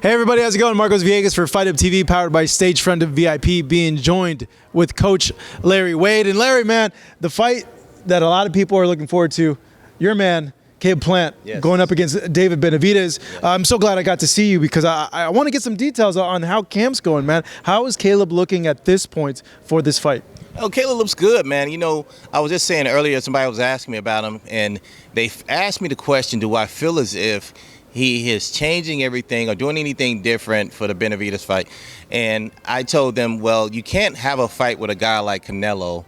Hey everybody, how's it going? Marcos Villegas for Fight Up TV, powered by stagefront.vip, being joined with Coach Larry Wade. And Larry, man, the fight that a lot of people are looking forward to, your man, Caleb Plant, going up against David Benavidez. I'm so glad I got to see you because I want to get some details on how camp's going, man. How is Caleb looking at this point for this fight? Oh, Caleb looks good, man. You know, I was just saying earlier, somebody was asking me about him, and they asked me the question, do I feel as if he is changing everything or doing anything different for the Benavidez fight? And I told them, well, you can't have a fight with a guy like Canelo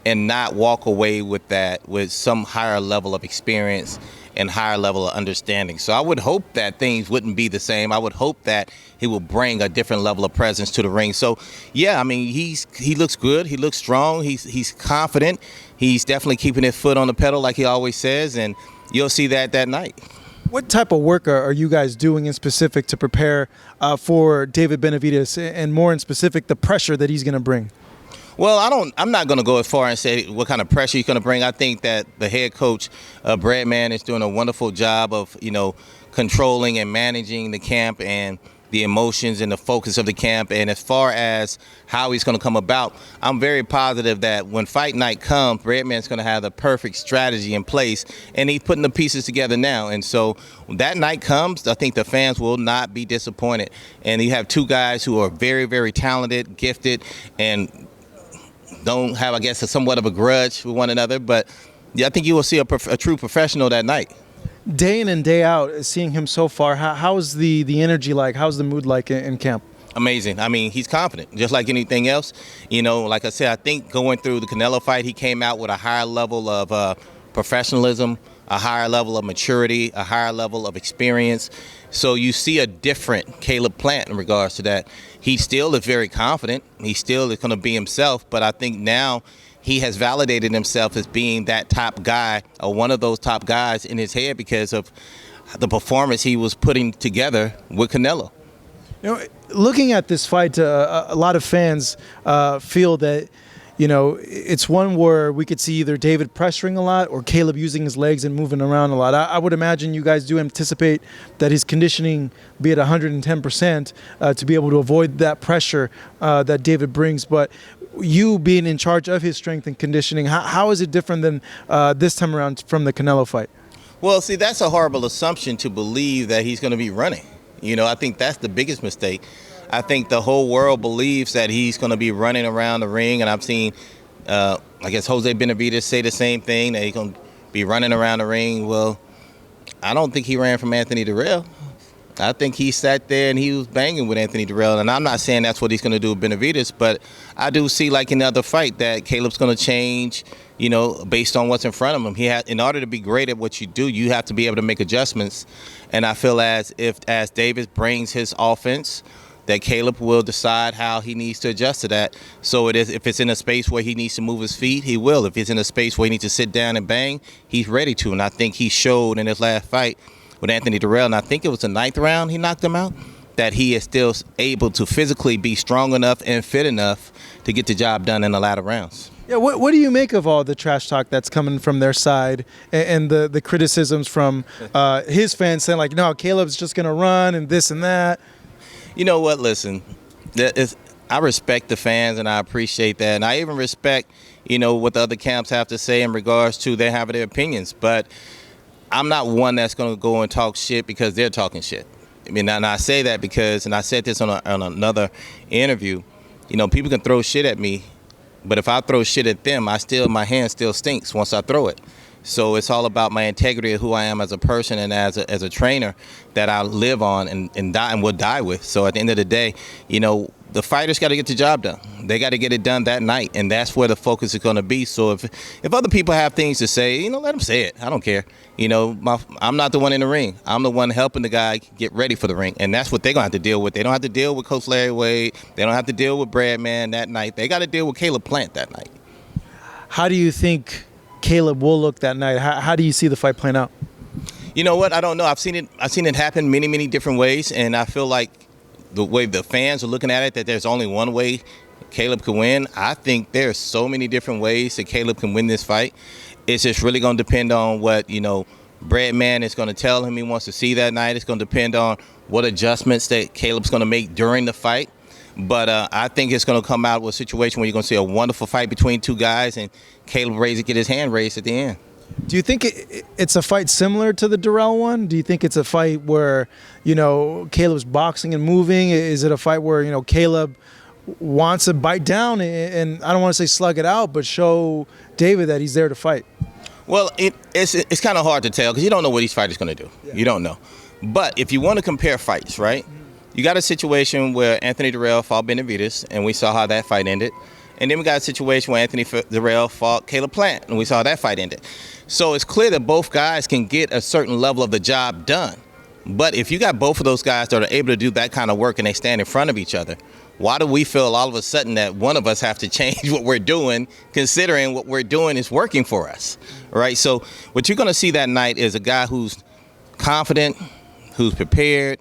and not walk away with that with some higher level of experience and higher level of understanding. So I would hope that things wouldn't be the same. I would hope that he will bring a different level of presence to the ring. So yeah, I mean, he looks good. He looks strong. He's confident. He's definitely keeping his foot on the pedal like he always says, and you'll see that night. What type of work are you guys doing in specific to prepare for David Benavidez, and more in specific, the pressure that he's going to bring? Well, I'm not going to go as far and say what kind of pressure he's going to bring. I think that the head coach, Bradman, is doing a wonderful job of, controlling and managing the camp and the emotions and the focus of the camp. And as far as how he's going to come about, I'm very positive that when fight night comes, Bradman's going to have the perfect strategy in place, and he's putting the pieces together now. And so when that night comes, I think the fans will not be disappointed. And you have two guys who are very, very talented, gifted, and don't have, I guess, somewhat of a grudge with one another. But yeah, I think you will see a true professional that night. Day in and day out, seeing him so far, how's the energy like? How's the mood like in camp? Amazing. I mean, he's confident, just like anything else. Like I said, I think going through the Canelo fight, he came out with a higher level of professionalism, a higher level of maturity, a higher level of experience. So you see a different Caleb Plant in regards to that. He still is very confident. He still is going to be himself, but I think now he has validated himself as being that top guy, or one of those top guys in his head, because of the performance he was putting together with Canelo. Looking at this fight, a lot of fans feel that, it's one where we could see either David pressuring a lot or Caleb using his legs and moving around a lot. I would imagine you guys do anticipate that his conditioning be at 110% to be able to avoid that pressure that David brings. But you being in charge of his strength and conditioning, how is it different than this time around from the Canelo fight? Well, see, that's a horrible assumption to believe that he's going to be running. I think that's the biggest mistake. I think the whole world believes that he's going to be running around the ring, and I've seen, I guess, Jose Benavidez say the same thing, that he's going to be running around the ring. Well, I don't think he ran from Anthony Dirrell. I think he sat there and he was banging with Anthony Dirrell, and I'm not saying that's what he's going to do with Benavidez, but I do see, like in the other fight, that Caleb's going to change, based on what's in front of him. In order to be great at what you do, you have to be able to make adjustments, and I feel as David brings his offense, that Caleb will decide how he needs to adjust to that. So if it's in a space where he needs to move his feet, he will. If it's in a space where he needs to sit down and bang, he's ready to. And I think he showed in his last fight with Anthony Dirrell, and I think it was the 9th round he knocked him out, that he is still able to physically be strong enough and fit enough to get the job done in the latter rounds. Yeah, what do you make of all the trash talk that's coming from their side, and the criticisms from his fans saying, like, no, Caleb's just going to run and this and that? You know what? Listen, I respect the fans, and I appreciate that. And I even respect, what the other camps have to say in regards to they having their opinions. But I'm not one that's going to go and talk shit because they're talking shit. I mean, and I say that because, and I said this on another interview, people can throw shit at me, but if I throw shit at them, my hand still stinks once I throw it. So it's all about my integrity of who I am as a person and as a trainer that I live on and die and will die with. So at the end of the day, the fighters got to get the job done. They got to get it done that night, and that's where the focus is going to be. So if other people have things to say, let them say it. I don't care. I'm not the one in the ring. I'm the one helping the guy get ready for the ring, and that's what they're going to have to deal with. They don't have to deal with Coach Larry Wade. They don't have to deal with Bradman that night. They got to deal with Caleb Plant that night. How do you think Caleb will look that night? How do you see the fight playing out? You know what? I don't know. I've seen it happen many, many different ways, and I feel like the way the fans are looking at it, that there's only one way Caleb can win. I think there's so many different ways that Caleb can win this fight. It's just really going to depend on what, Breadman is going to tell him he wants to see that night. It's going to depend on what adjustments that Caleb's going to make during the fight. But I think it's going to come out with a situation where you're going to see a wonderful fight between two guys, and Caleb get his hand raised at the end. Do you think it's a fight similar to the Durrell one? Do you think it's a fight where, Caleb's boxing and moving? Is it a fight where, Caleb wants to bite down and I don't want to say slug it out, but show David that he's there to fight? Well, it's kind of hard to tell because you don't know what each fighter's going to do. Yeah. You don't know. But if you want to compare fights, right, you got a situation where Anthony Durrell fought Benavidez, and we saw how that fight ended. And then we got a situation where Anthony Durrell fought Caleb Plant, and we saw how that fight ended. So it's clear that both guys can get a certain level of the job done. But if you got both of those guys that are able to do that kind of work and they stand in front of each other, why do we feel all of a sudden that one of us have to change what we're doing, considering what we're doing is working for us, right? So what you're going to see that night is a guy who's confident, who's prepared,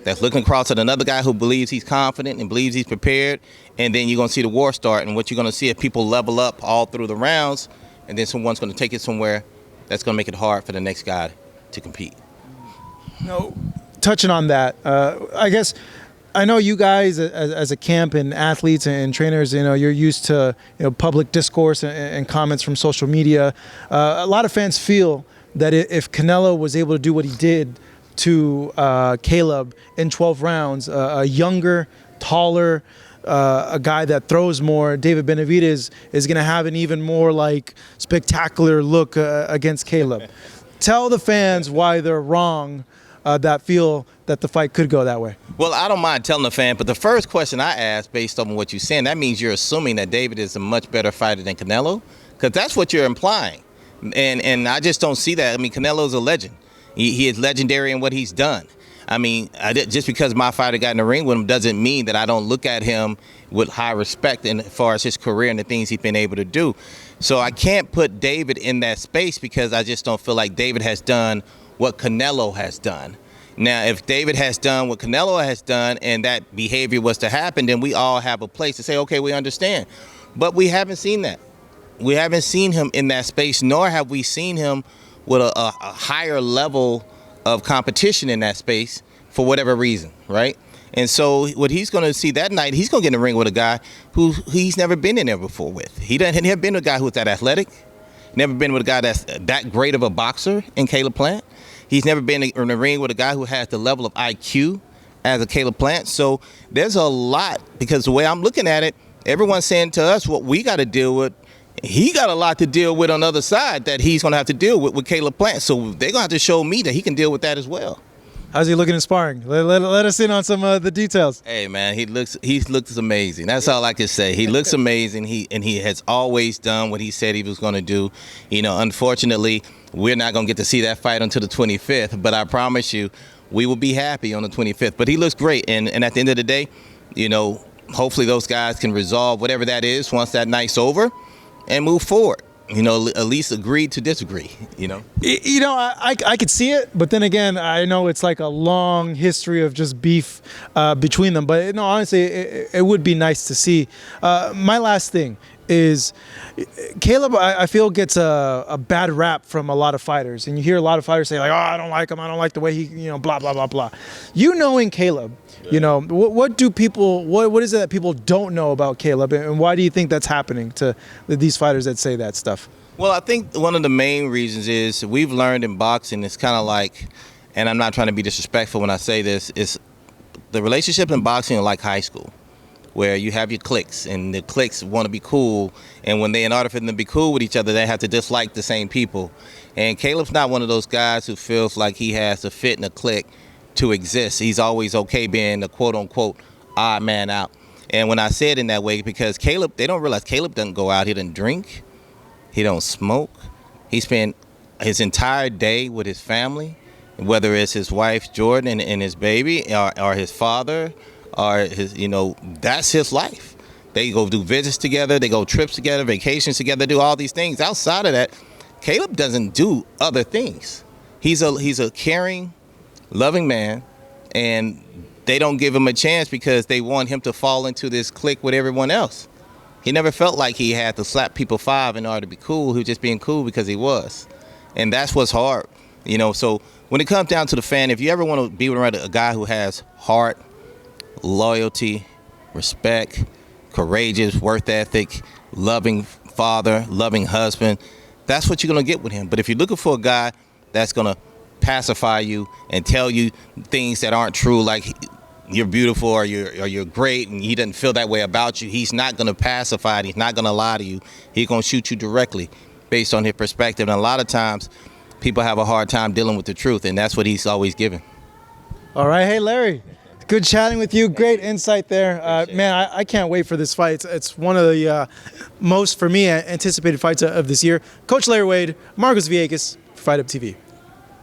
that's looking across at another guy who believes he's confident and believes he's prepared, and then you're going to see the war start. And what you're going to see is people level up all through the rounds, and then someone's going to take it somewhere that's going to make it hard for the next guy to compete. No, touching on that, I guess I know you guys as a camp and athletes and trainers, you're used to public discourse and comments from social media. A lot of fans feel that if Canelo was able to do what he did to Caleb in 12 rounds, a younger, taller, a guy that throws more, David Benavidez, is going to have an even more spectacular look against Caleb. Tell the fans why they're wrong that feel that the fight could go that way. Well, I don't mind telling the fan, but the first question I asked, based on what you're saying, that means you're assuming that David is a much better fighter than Canelo, because that's what you're implying. And I just don't see that. I mean, Canelo's a legend. He is legendary in what he's done. I mean, just because my fighter got in the ring with him doesn't mean that I don't look at him with high respect as far as his career and the things he's been able to do. So I can't put David in that space because I just don't feel like David has done what Canelo has done. Now, if David has done what Canelo has done and that behavior was to happen, then we all have a place to say, okay, we understand. But we haven't seen that. We haven't seen him in that space, nor have we seen him with a higher level of competition in that space for whatever reason, right? And so what he's going to see that night, he's going to get in the ring with a guy who he's never been in there before with. He doesn't have been with a guy who's that athletic, never been with a guy that's that great of a boxer in Caleb Plant. He's never been in the ring with a guy who has the level of IQ as a Caleb Plant. So there's a lot, because the way I'm looking at it, everyone's saying to us what we got to deal with. He got a lot to deal with on the other side that he's going to have to deal with Caleb Plant. So they're going to have to show me that he can deal with that as well. How's he looking in sparring? Let us in on some of the details. Hey, man, he looks amazing. That's all I can say. He looks amazing. He has always done what he said he was going to do. Unfortunately, we're not going to get to see that fight until the 25th, but I promise you we will be happy on the 25th. But he looks great, and at the end of the day, hopefully those guys can resolve whatever that is once that night's over and move forward. At least agree to disagree, I could see it, but then again, I know it's like a long history of just beef between them. But honestly, it would be nice to see. My last thing is Caleb, I feel, gets a bad rap from a lot of fighters. And you hear a lot of fighters say, I don't like him. I don't like the way he, blah, blah, blah, blah. Knowing Caleb, what is it that people don't know about Caleb? And why do you think that's happening to these fighters that say that stuff? Well, I think one of the main reasons is we've learned in boxing, it's kind of like, and I'm not trying to be disrespectful when I say this, is the relationship in boxing are like high school, where you have your cliques, and the cliques want to be cool, and in order for them to be cool with each other, they have to dislike the same people. And Caleb's not one of those guys who feels like he has to fit in a clique to exist. He's always okay being the quote-unquote odd man out. And when I say it in that way, because Caleb, they don't realize Caleb doesn't go out, he doesn't drink, he don't smoke. He spent his entire day with his family, whether it's his wife Jordan and his baby, or his father, or his, that's his life. They go do visits together, they go trips together, vacations together, do all these things. Outside of that, Caleb doesn't do other things. He's a caring, loving man, and they don't give him a chance because they want him to fall into this clique with everyone else. He never felt like he had to slap people 5 in order to be cool. He was just being cool because he was. And that's what's hard So when it comes down to the fan, if you ever want to be around a guy who has heart, loyalty, respect, courageous, work ethic, loving father, loving husband, that's what you're going to get with him. But if you're looking for a guy that's going to pacify you and tell you things that aren't true, like you're beautiful or you're great, and he doesn't feel that way about you, he's not going to pacify it. He's not going to lie to you. He's going to shoot you directly based on his perspective. And a lot of times people have a hard time dealing with the truth, and that's what he's always given. All right. Hey, Larry. Good chatting with you. Great insight there. Man, I can't wait for this fight. It's one of the most, for me, anticipated fights of this year. Coach Larry Wade, Marcos Villegas, Fight Up TV.